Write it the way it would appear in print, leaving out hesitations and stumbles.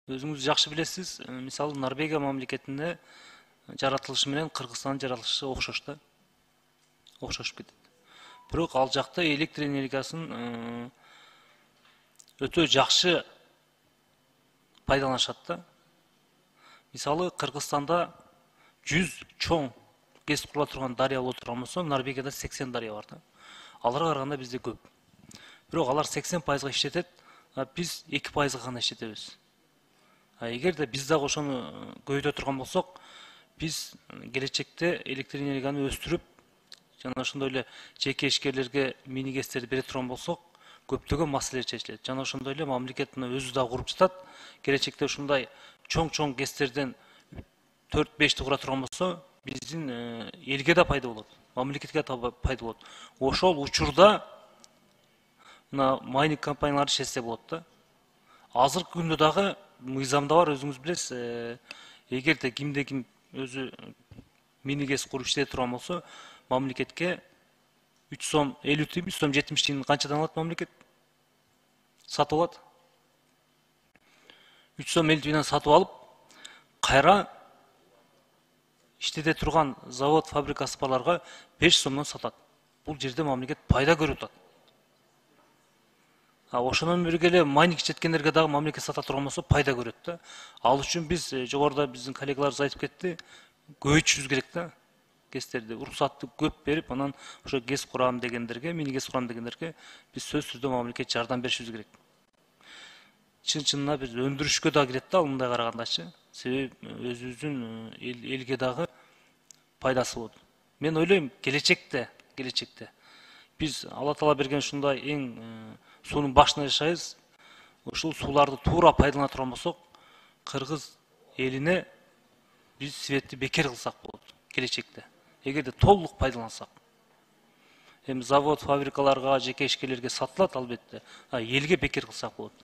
Өзүңүз жакшы билесиз, мисалы Норвегия мамлекетинде жаратылышы менен Кыргызстандын жаратылышы окшош да, окшошуп кетет. Бирок ал жакта электр энергиясын өтө жакшы пайдаланышат да. Мисалы Кыргызстанда 100 чоң ГЭС курула турган дарыя боло турган болсо, Норвегияда 80 дарыя бар да. Аларга караганда бизде көп. Бирок алар 80%га иштетет, биз 2%га гана иштетебиз. Эгер де биз дагы ошону көбөйтө турган болсок, биз келечекте электр энергияны өстүрүп, жана ошондой эле жеке ишкерлерге мини ГЭСтерди бере турган болсок, көптөгөн маселелер чечилет. Жана ошондой эле мамлекет өзү да куруп жатат. Келечекте ушундай чоң ГЭСтерден 4-5ти кура турган болсо, биздин элге да пайда болот, мамлекетке да пайда болот. Ошол учурда мына майнинг компаниялары иштесе болот да. Азыркы күндө дагы мыйзамда бар, өзүңүз билесиз, эгерде кимде ким өзү мини ГЭС куруп иштете турган болсо, мамлекетке 3 сом 50 тыйын, 3 сом 70 тыйын канчадан алат мамлекет? Сатып алат. 3 сом 50 тыйындан сатып алып, кайра иштете турган завод, фабрикасы барларга 5 сомдон сатат. Бул жерде мамлекет пайда көрүп атат. Ошонун бирге эле майнинг иштеткендерге дагы мамлекет сата турган болсо пайда көрөт да. Ал үчүн биз жогоруда биздин коллегаларыбыз айтып кетти, көбөйтүшүбүз керек да. ГЭСтерди уруксатты көп берип, анан ошо ГЭС курам дегендерге, мини ГЭС курам дегендерге биз сөзсүз түрдө мамлекет жардам беришибиз керек. Чын-чынына биз өндүрүшкө да кирет да, ал мындай карагандачы. Себеби өзүбүздүн элге дагы пайдасы болот. Мен ойлойм, келечекте биз Алла Таала берген ушундай эң суунун башында жашайбыз. Ушул сууларды туура пайдалана турган болсок, кыргыз элине биз светти бекер кылсак болот келечекте. Эгерде толук пайдалансак. Эми завод, фабрикаларга, жеке ишкерлерге сатылат албетте. Элге бекер кылсак болот.